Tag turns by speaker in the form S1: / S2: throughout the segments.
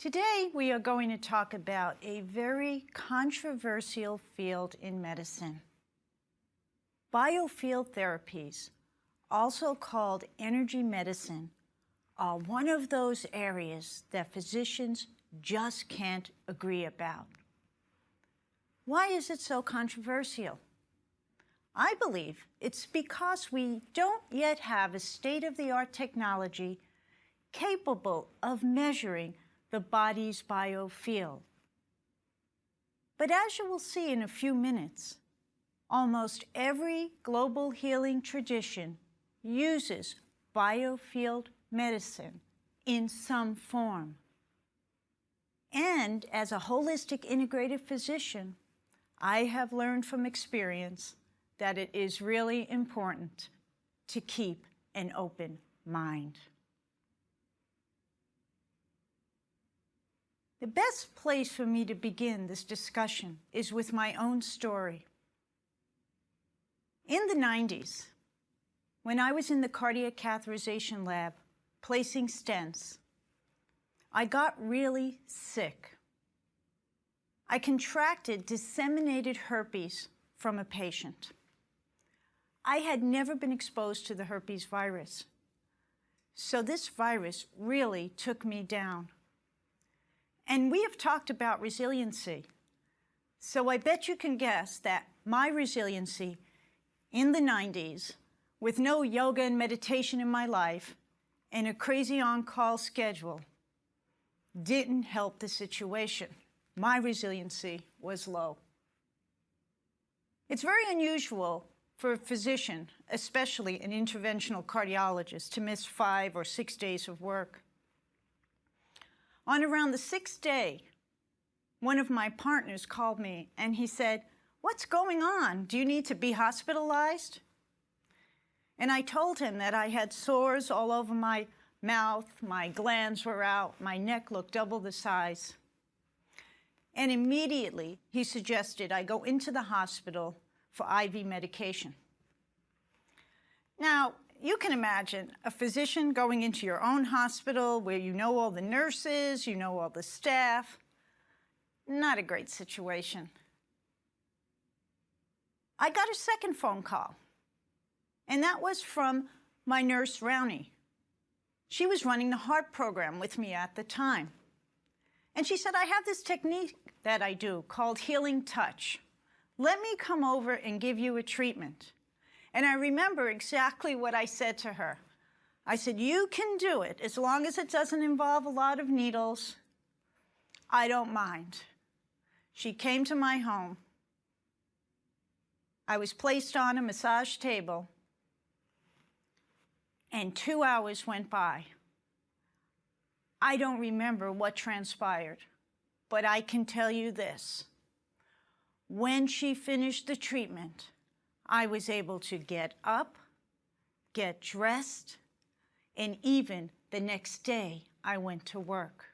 S1: Today, we are going to talk about a very controversial field in medicine. Biofield therapies, also called energy medicine, are one of those areas that physicians just can't agree about. Why is it so controversial? I believe it's because we don't yet have a state-of-the-art technology capable of measuring the body's biofield. But as you will see in a few minutes, almost every global healing tradition uses biofield medicine in some form. And as a holistic integrative physician, I have learned from experience that it is really important to keep an open mind. The best place for me to begin this discussion is with my own story. In the 90s, when I was in the cardiac catheterization lab placing stents, I got really sick. I contracted disseminated herpes from a patient. I had never been exposed to the herpes virus, so this virus really took me down. And we have talked about resiliency, so I bet you can guess that my resiliency in the 90s, with no yoga and meditation in my life and a crazy on-call schedule, didn't help the situation. My resiliency was low. It's very unusual for a physician, especially an interventional cardiologist, to miss 5 or 6 days of work. On around the 6th day, one of my partners called me and he said, "What's going on? Do you need to be hospitalized?" And I told him that I had sores all over my mouth, my glands were out, my neck looked double the size. And immediately he suggested I go into the hospital for IV medication. Now, you can imagine a physician going into your own hospital where you know all the nurses, you know all the staff. Not a great situation. I got a second phone call, and that was from my nurse, Rowney. She was running the heart program with me at the time. And she said, "I have this technique that I do called healing touch. Let me come over and give you a treatment." And I remember exactly what I said to her. I said, "You can do it as long as it doesn't involve a lot of needles. I don't mind." She came to my home. I was placed on a massage table, and 2 hours went by. I don't remember what transpired, but I can tell you this. When she finished the treatment, I was able to get up, get dressed, and even the next day, I went to work.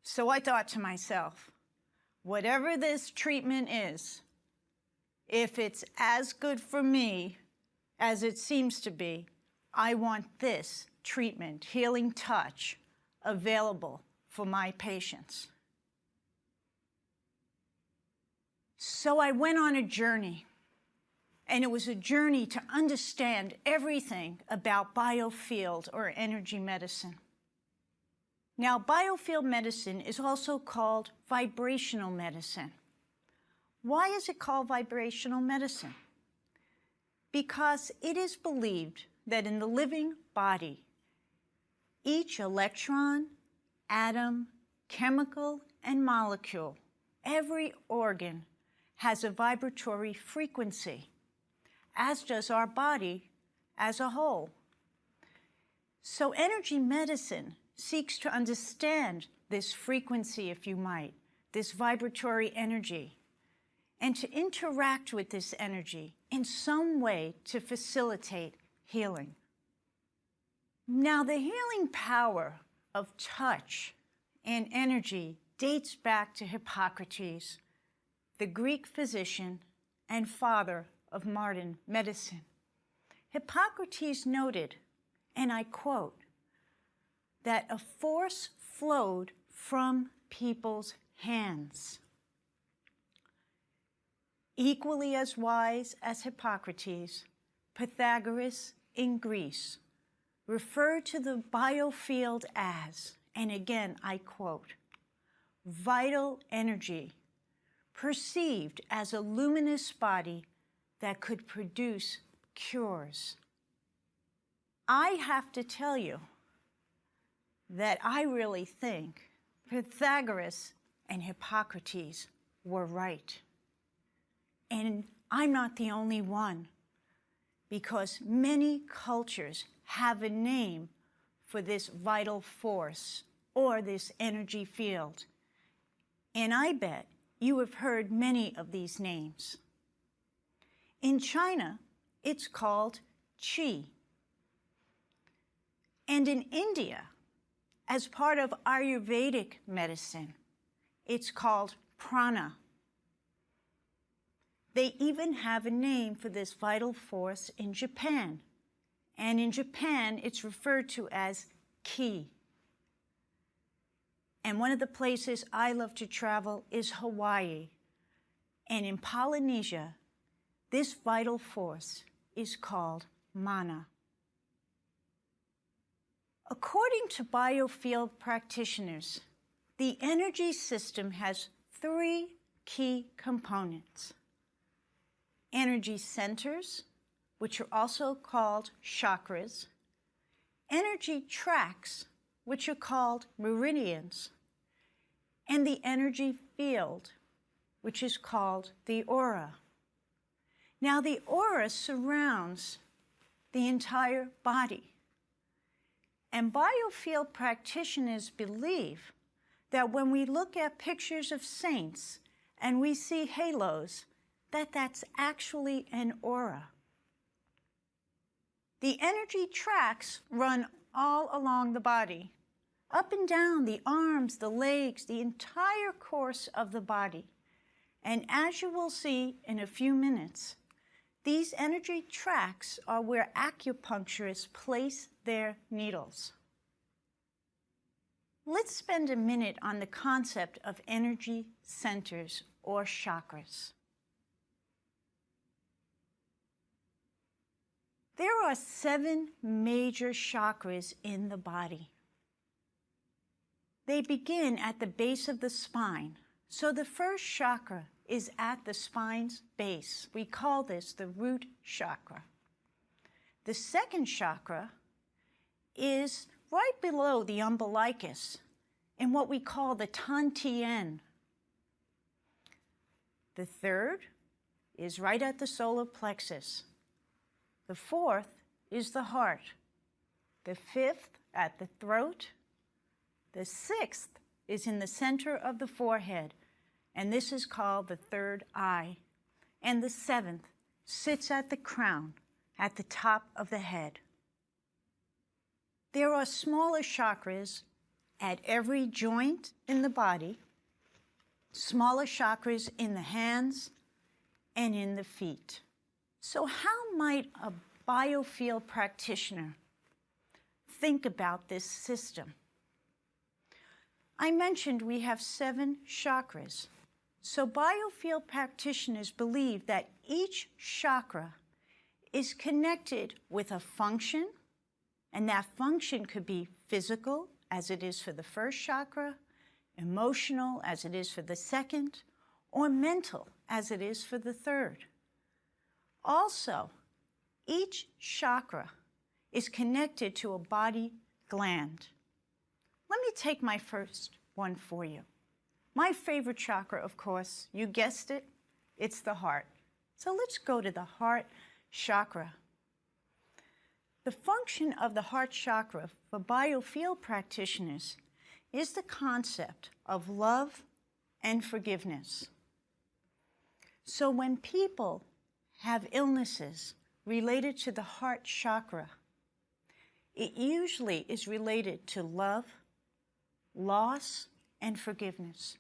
S1: So I thought to myself, whatever this treatment is, if it's as good for me as it seems to be, I want this treatment, healing touch, available for my patients. So I went on a journey. And it was a journey to understand everything about biofield or energy medicine. Now, biofield medicine is also called vibrational medicine. Why is it called vibrational medicine? Because it is believed that in the living body, each electron, atom, chemical, and molecule, every organ has a vibratory frequency, as does our body as a whole. So energy medicine seeks to understand this frequency, if you might, this vibratory energy, and to interact with this energy in some way to facilitate healing. Now, the healing power of touch and energy dates back to Hippocrates, the Greek physician and father of modern medicine. Hippocrates noted, and I quote, that a force flowed from people's hands. Equally as wise as Hippocrates, Pythagoras in Greece referred to the biofield as, and again I quote, vital energy, perceived as a luminous body that could produce cures. I have to tell you that I really think Pythagoras and Hippocrates were right. And I'm not the only one, because many cultures have a name for this vital force or this energy field. And I bet you have heard many of these names. In China, it's called qi. And in India, as part of Ayurvedic medicine, it's called prana. They even have a name for this vital force in Japan. And in Japan, it's referred to as ki. And one of the places I love to travel is Hawaii. And in Polynesia, this vital force is called mana. According to biofield practitioners, the energy system has 3 key components: energy centers, which are also called chakras, energy tracks, which are called meridians, and the energy field, which is called the aura. Now, the aura surrounds the entire body. And biofield practitioners believe that when we look at pictures of saints and we see halos, that's actually an aura. The energy tracks run all along the body, up and down the arms, the legs, the entire course of the body. And as you will see in a few minutes, these energy tracks are where acupuncturists place their needles. Let's spend a minute on the concept of energy centers or chakras. There are 7 major chakras in the body. They begin at the base of the spine. So the first chakra is at the spine's base. We call this the root chakra. The second chakra is right below the umbilicus in what we call the Tantien. The third is right at the solar plexus. The fourth is the heart. The fifth at the throat. The sixth is in the center of the forehead, and this is called the third eye. And the seventh sits at the crown, at the top of the head. There are smaller chakras at every joint in the body, smaller chakras in the hands and in the feet. So how might a biofield practitioner think about this system? I mentioned we have 7 chakras. So biofield practitioners believe that each chakra is connected with a function, and that function could be physical, as it is for the first chakra, emotional, as it is for the second, or mental, as it is for the third. Also, each chakra is connected to a body gland. Let me take my first one for you. My favorite chakra, of course, you guessed it, it's the heart. So let's go to the heart chakra. The function of the heart chakra for biofield practitioners is the concept of love and forgiveness. So when people have illnesses related to the heart chakra, it usually is related to love, loss, and forgiveness.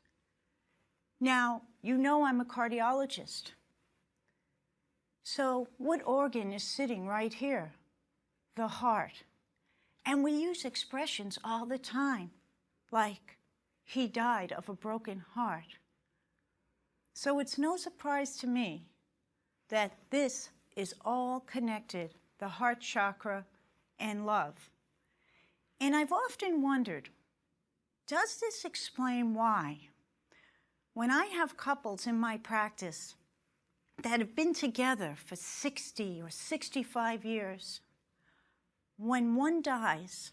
S1: Now, you know I'm a cardiologist. So what organ is sitting right here? The heart. And we use expressions all the time. like he died of a broken heart. So it's no surprise to me that this is all connected, the heart chakra and love. And I've often wondered, does this explain why, when I have couples in my practice that have been together for 60 or 65 years, when one dies,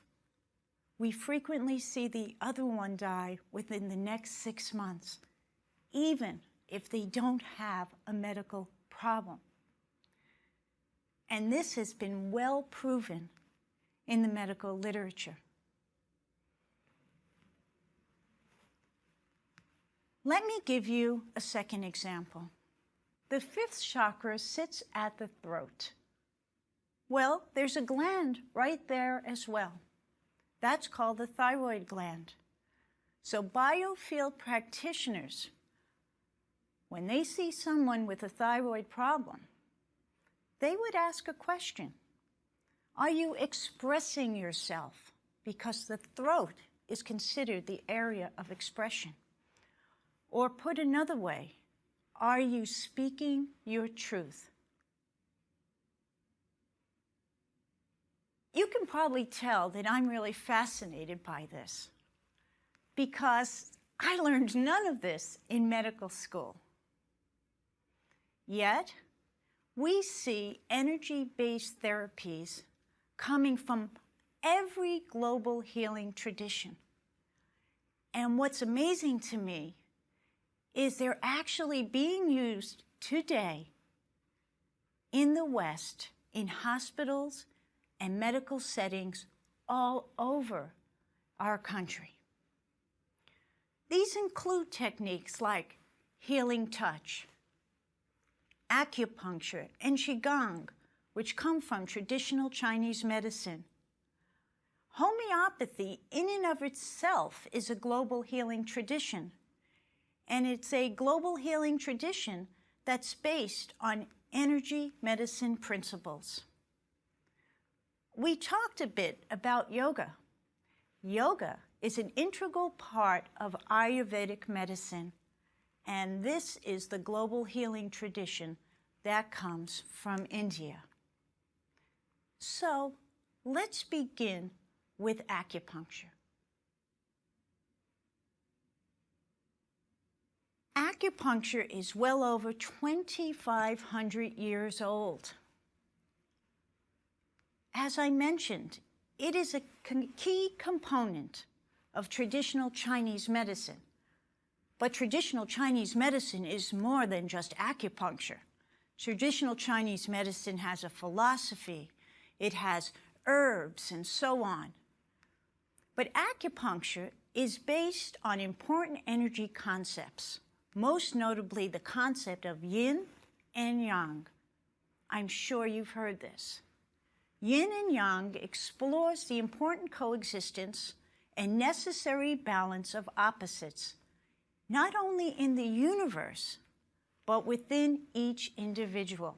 S1: we frequently see the other one die within the next 6 months, even if they don't have a medical problem. And this has been well proven in the medical literature. Let me give you a second example. The fifth chakra sits at the throat. Well, there's a gland right there as well. That's called the thyroid gland. So biofield practitioners, when they see someone with a thyroid problem, they would ask a question. Are you expressing yourself? Because the throat is considered the area of expression. Or put another way, are you speaking your truth? You can probably tell that I'm really fascinated by this because I learned none of this in medical school. Yet, we see energy-based therapies coming from every global healing tradition. And what's amazing to me is they're actually being used today in the West, in hospitals and medical settings all over our country. These include techniques like healing touch, acupuncture, and qigong, which come from traditional Chinese medicine. Homeopathy in and of itself is a global healing tradition. And it's a global healing tradition that's based on energy medicine principles. We talked a bit about yoga. Yoga is an integral part of Ayurvedic medicine, and this is the global healing tradition that comes from India. So let's begin with acupuncture. Acupuncture is well over 2,500 years old. As I mentioned, it is a key component of traditional Chinese medicine. But traditional Chinese medicine is more than just acupuncture. Traditional Chinese medicine has a philosophy, it has herbs and so on. But acupuncture is based on important energy concepts, most notably the concept of yin and yang. I'm sure you've heard this. Yin and yang explores the important coexistence and necessary balance of opposites, not only in the universe, but within each individual.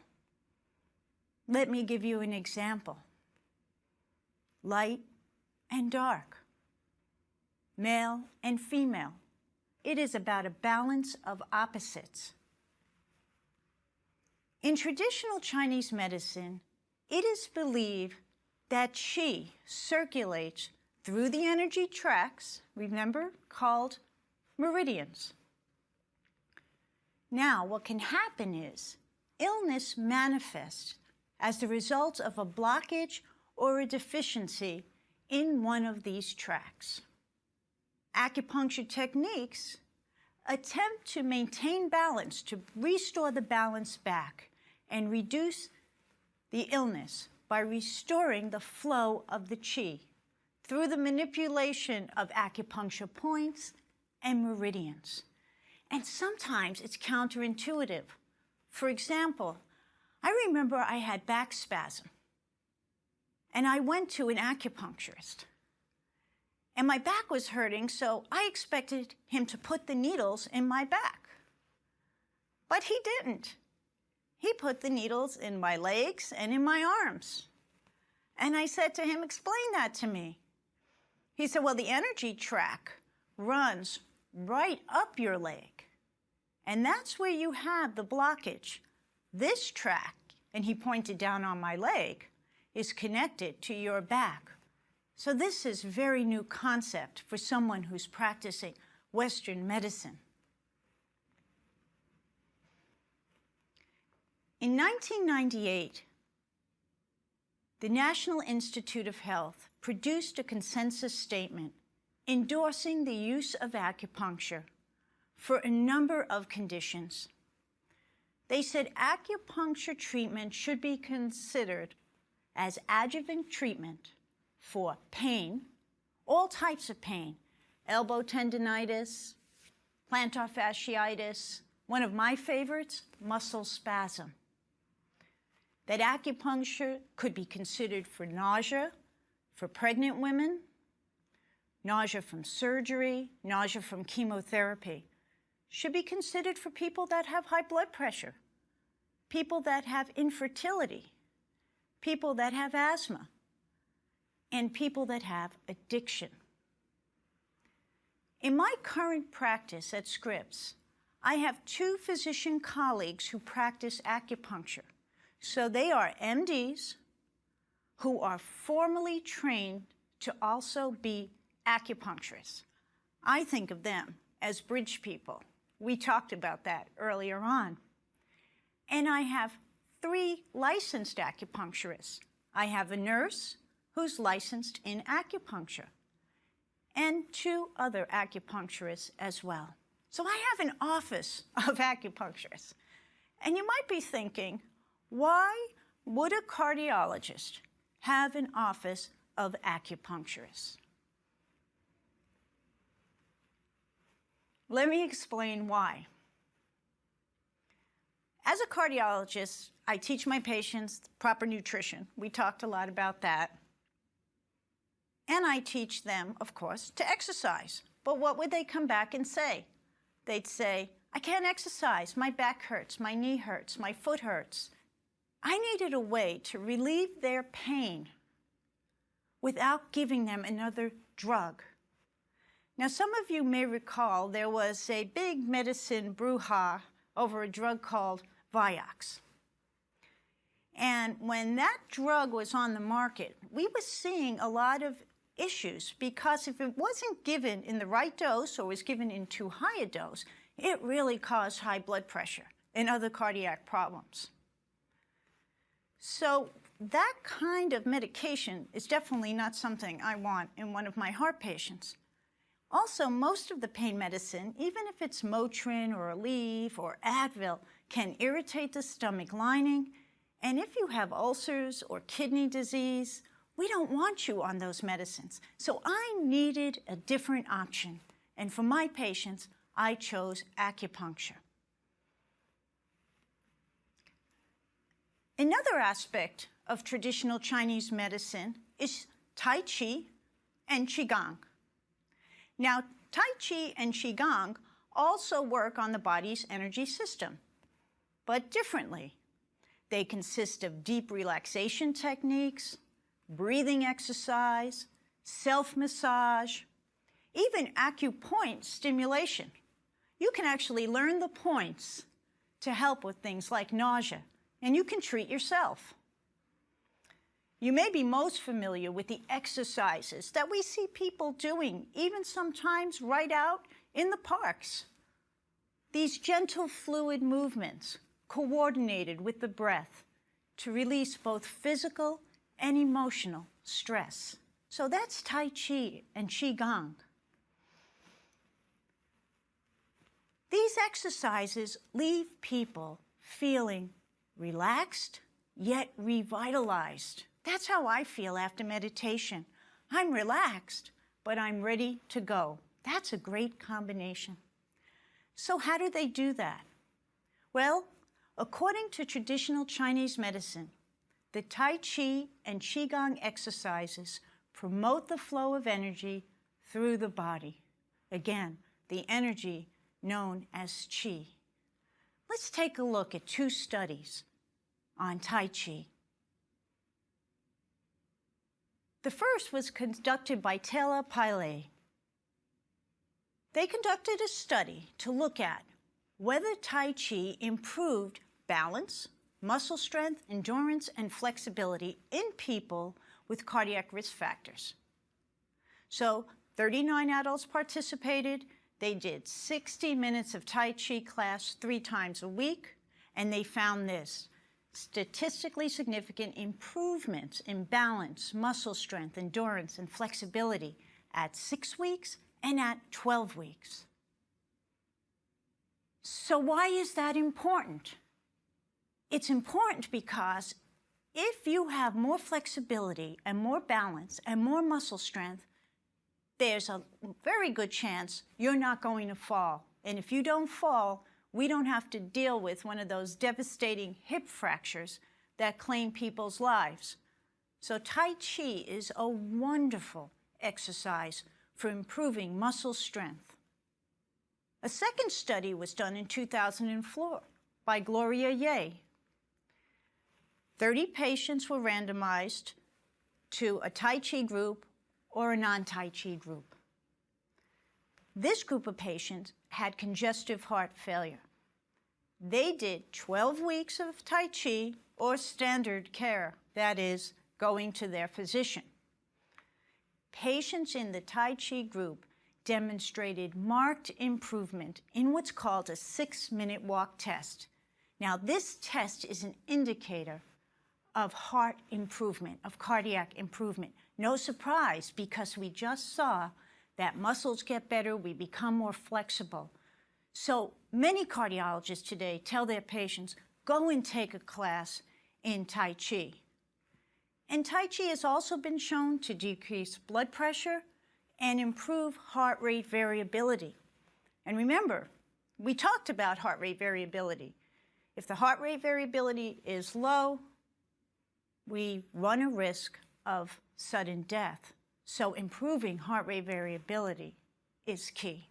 S1: Let me give you an example. Light and dark, male and female. It is about a balance of opposites. In traditional Chinese medicine, it is believed that qi circulates through the energy tracts, remember, called meridians. Now, what can happen is illness manifests as the result of a blockage or a deficiency in one of these tracts. Acupuncture techniques attempt to maintain balance, to restore the balance back and reduce the illness by restoring the flow of the qi through the manipulation of acupuncture points and meridians. And sometimes it's counterintuitive. For example, I remember I had back spasm, and I went to an acupuncturist. And my back was hurting, so I expected him to put the needles in my back. But he didn't. He put the needles in my legs and in my arms. And I said to him, "Explain that to me." He said, "Well, the energy tract runs right up your leg. And that's where you have the blockage. This track, and he pointed down on my leg, is connected to your back. So this is a very new concept for someone who's practicing Western medicine. In 1998, the National Institute of Health produced a consensus statement endorsing the use of acupuncture for a number of conditions. They said acupuncture treatment should be considered as adjuvant treatment for pain, all types of pain, elbow tendinitis, plantar fasciitis, one of my favorites, muscle spasm. That acupuncture could be considered for nausea, for pregnant women, nausea from surgery, nausea from chemotherapy. Should be considered for people that have high blood pressure, people that have infertility, people that have asthma, and people that have addiction. In my current practice at Scripps, I have 2 physician colleagues who practice acupuncture. So they are MDs who are formally trained to also be acupuncturists. I think of them as bridge people. We talked about that earlier on. And I have 3 licensed acupuncturists. I have a nurse who's licensed in acupuncture, and 2 other acupuncturists as well. So I have an office of acupuncturists. And you might be thinking, why would a cardiologist have an office of acupuncturists? Let me explain why. As a cardiologist, I teach my patients proper nutrition. We talked a lot about that. And I teach them, of course, to exercise. But what would they come back and say? They'd say, I can't exercise. My back hurts, my knee hurts, my foot hurts. I needed a way to relieve their pain without giving them another drug. Now, some of you may recall there was a big medicine brouhaha over a drug called Vioxx. And when that drug was on the market, we were seeing a lot of issues because if it wasn't given in the right dose or was given in too high a dose, it really caused high blood pressure and other cardiac problems. So that kind of medication is definitely not something I want in one of my heart patients. Also, most of the pain medicine, even if it's Motrin or Aleve or Advil, can irritate the stomach lining. And if you have ulcers or kidney disease, we don't want you on those medicines. So I needed a different option. And for my patients, I chose acupuncture. Another aspect of traditional Chinese medicine is Tai Chi and Qigong. Now, Tai Chi and Qigong also work on the body's energy system, but differently. They consist of deep relaxation techniques, breathing exercise, self-massage, even acupoint stimulation. You can actually learn the points to help with things like nausea, and you can treat yourself. You may be most familiar with the exercises that we see people doing, even sometimes right out in the parks. These gentle fluid movements, coordinated with the breath, to release both physical and emotional stress. So that's Tai Chi and Qigong. These exercises leave people feeling relaxed, yet revitalized. That's how I feel after meditation. I'm relaxed, but I'm ready to go. That's a great combination. So how do they do that? Well, according to traditional Chinese medicine, the Tai Chi and Qigong exercises promote the flow of energy through the body. Again, the energy known as Qi. Let's take a look at 2 studies on Tai Chi. The first was conducted by Taylor Piley. They conducted a study to look at whether Tai Chi improved balance, muscle strength, endurance, and flexibility in people with cardiac risk factors. So 39 adults participated. They did 60 minutes of Tai Chi class 3 times a week, and they found this: statistically significant improvements in balance, muscle strength, endurance, and flexibility at 6 weeks and at 12 weeks. So why is that important? It's important because if you have more flexibility and more balance and more muscle strength, there's a very good chance you're not going to fall. And if you don't fall, we don't have to deal with one of those devastating hip fractures that claim people's lives. So Tai Chi is a wonderful exercise for improving muscle strength. A second study was done in 2004 by Gloria Ye. 30 patients were randomized to a Tai Chi group or a non-Tai Chi group. This group of patients had congestive heart failure. They did 12 weeks of Tai Chi or standard care, that is, going to their physician. Patients in the Tai Chi group demonstrated marked improvement in what's called a 6-minute walk test. Now, this test is an indicator of heart improvement, of cardiac improvement. No surprise, because we just saw that muscles get better, we become more flexible. So many cardiologists today tell their patients, go and take a class in Tai Chi. And Tai Chi has also been shown to decrease blood pressure and improve heart rate variability. And remember, we talked about heart rate variability. If the heart rate variability is low, we run a risk of sudden death. So improving heart rate variability is key.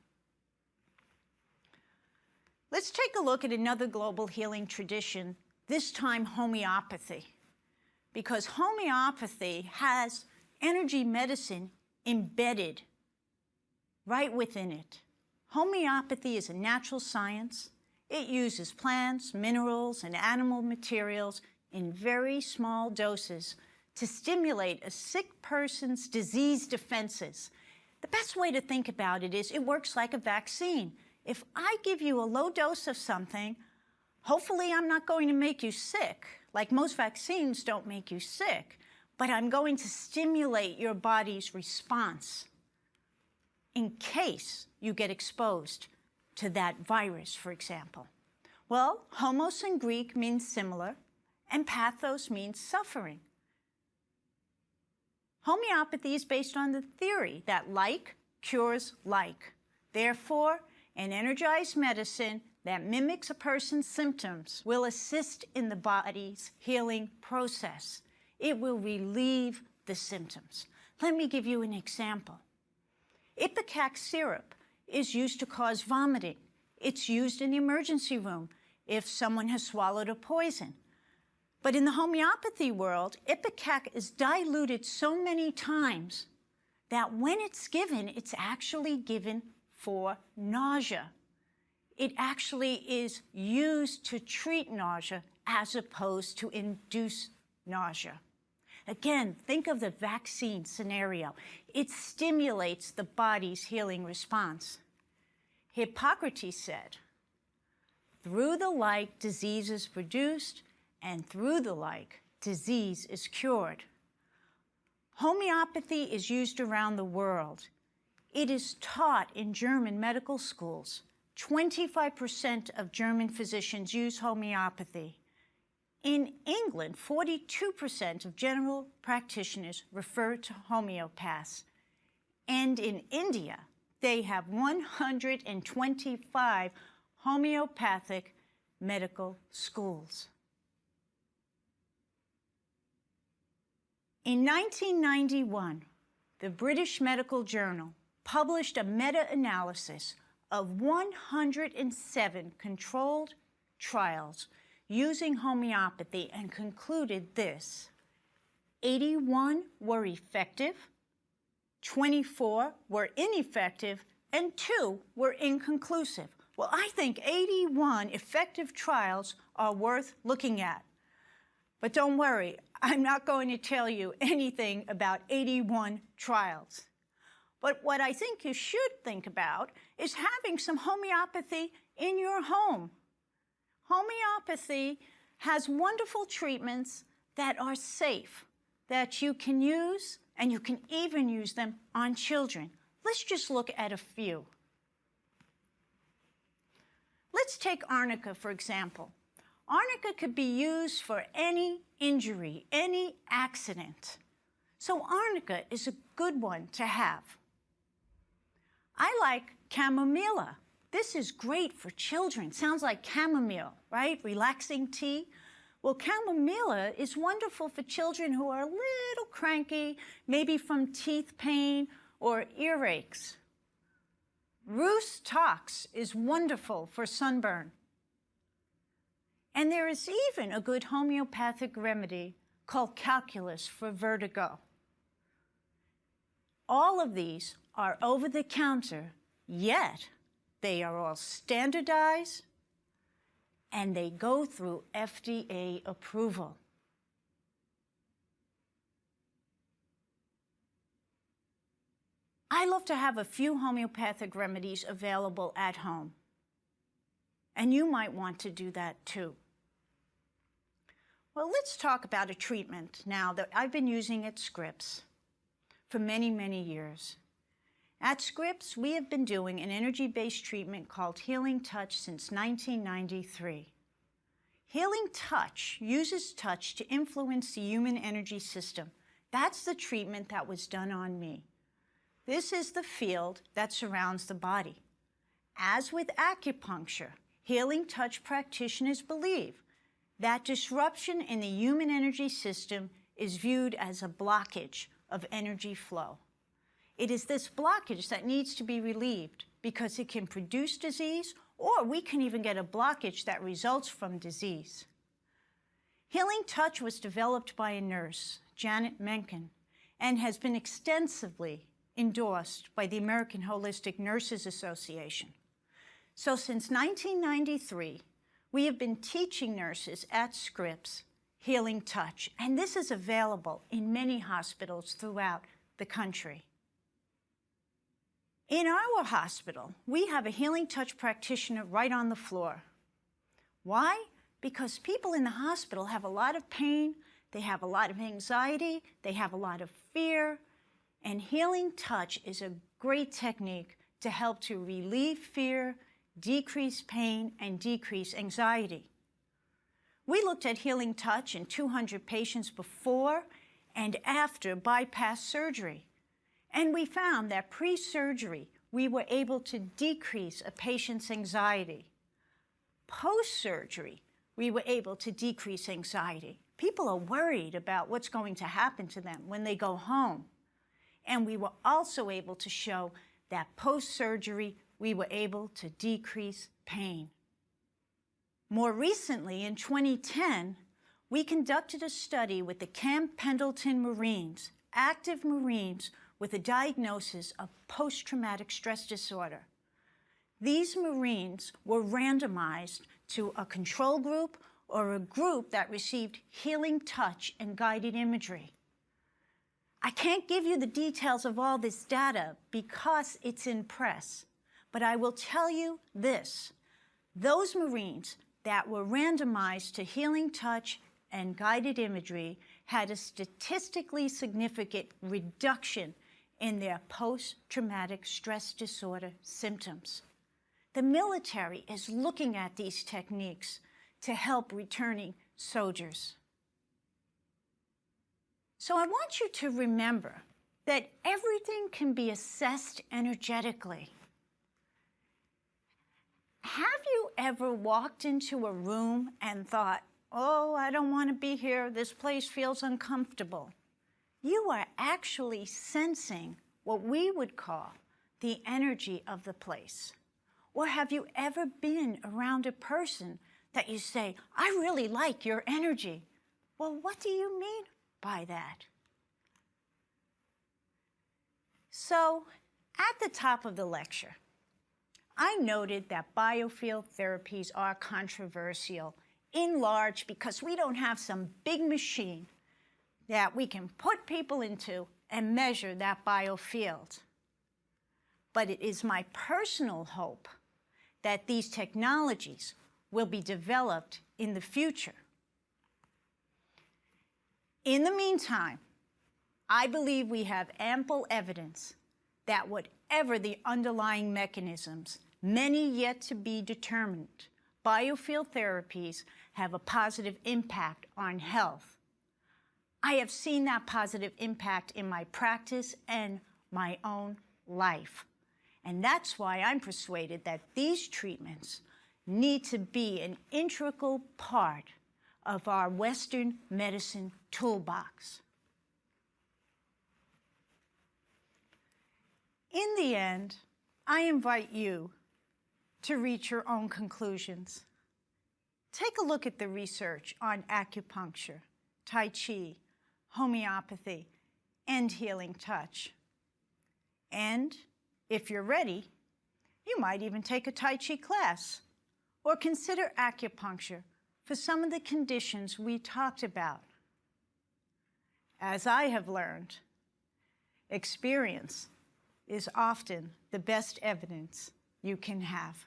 S1: Let's take a look at another global healing tradition, this time homeopathy. Because homeopathy has energy medicine embedded right within it. Homeopathy is a natural science. It uses plants, minerals, and animal materials in very small doses to stimulate a sick person's disease defenses. The best way to think about it is it works like a vaccine. If I give you a low dose of something, hopefully I'm not going to make you sick. Like most vaccines don't make you sick, but I'm going to stimulate your body's response in case you get exposed to that virus, for example. Well, homos in Greek means similar, and pathos means suffering. Homeopathy is based on the theory that like cures like. Therefore, an energized medicine that mimics a person's symptoms will assist in the body's healing process. It will relieve the symptoms. Let me give you an example. Ipecac syrup is used to cause vomiting. It's used in the emergency room if someone has swallowed a poison. But in the homeopathy world, Ipecac is diluted so many times that when it's given, it's actually given for nausea. It actually is used to treat nausea as opposed to induce nausea. Again, think of the vaccine scenario. It stimulates the body's healing response. Hippocrates said, through the like disease is produced, and through the like disease is cured. Homeopathy is used around the world. It is taught in German medical schools. 25% of German physicians use homeopathy. In England, 42% of general practitioners refer to homeopaths. And in India, they have 125 homeopathic medical schools. In 1991, the British Medical Journal published a meta-analysis of 107 controlled trials using homeopathy and concluded this: 81 were effective, 24 were ineffective, and 2 were inconclusive. Well, I think 81 effective trials are worth looking at. But don't worry, I'm not going to tell you anything about 81 trials. But what I think you should think about is having some homeopathy in your home. Homeopathy has wonderful treatments that are safe, that you can use, and you can even use them on children. Let's just look at a few. Let's take arnica, for example. Arnica could be used for any injury, any accident. So arnica is a good one to have. I like chamomilla. This is great for children. Sounds like chamomile, right? Relaxing tea. Well, chamomilla is wonderful for children who are a little cranky, maybe from teeth pain or earaches. Rhus tox is wonderful for sunburn. And there is even a good homeopathic remedy called calculus for vertigo. All of these are over the counter, yet they are all standardized and they go through FDA approval. I love to have a few homeopathic remedies available at home. And you might want to do that too. Well, let's talk about a treatment now that I've been using at Scripps for many, many years. At Scripps, we have been doing an energy-based treatment called Healing Touch since 1993. Healing Touch uses touch to influence the human energy system. That's the treatment that was done on me. This is the field that surrounds the body. As with acupuncture, Healing Touch practitioners believe that disruption in the human energy system is viewed as a blockage of energy flow. It is this blockage that needs to be relieved because it can produce disease, or we can even get a blockage that results from disease. Healing Touch was developed by a nurse, Janet Menken, and has been extensively endorsed by the American Holistic Nurses Association. So since 1993, we have been teaching nurses at Scripps Healing Touch, and this is available in many hospitals throughout the country. In our hospital, we have a Healing Touch practitioner right on the floor. Why? Because people in the hospital have a lot of pain, they have a lot of anxiety, they have a lot of fear, and Healing Touch is a great technique to help to relieve fear, decrease pain, and decrease anxiety. We looked at Healing Touch in 200 patients before and after bypass surgery. And we found that pre-surgery, we were able to decrease a patient's anxiety. Post-surgery, we were able to decrease anxiety. People are worried about what's going to happen to them when they go home. And we were also able to show that post-surgery, we were able to decrease pain. More recently, in 2010, we conducted a study with the Camp Pendleton Marines, active Marines with a diagnosis of post-traumatic stress disorder. These Marines were randomized to a control group or a group that received Healing Touch and guided imagery. I can't give you the details of all this data because it's in press, but I will tell you this. Those Marines that were randomized to Healing Touch and guided imagery had a statistically significant reduction in their post-traumatic stress disorder symptoms. The military is looking at these techniques to help returning soldiers. So I want you to remember that everything can be assessed energetically. Have you ever walked into a room and thought, oh, I don't want to be here, this place feels uncomfortable? You are actually sensing what we would call the energy of the place. Or have you ever been around a person that you say, I really like your energy? Well, what do you mean by that? So, At the top of the lecture, I noted that biofield therapies are controversial, in large because we don't have some big machine that we can put people into and measure that biofield. But it is my personal hope that these technologies will be developed in the future. In the meantime, I believe we have ample evidence that whatever the underlying mechanisms, many yet to be determined, biofield therapies have a positive impact on health. I have seen that positive impact in my practice and my own life. And that's why I'm persuaded that these treatments need to be an integral part of our Western medicine toolbox. In the end, I invite you to reach your own conclusions. Take a look at the research on acupuncture, Tai Chi, homeopathy, and healing touch. And if you're ready, you might even take a Tai Chi class or consider acupuncture for some of the conditions we talked about. As I have learned, experience is often the best evidence you can have.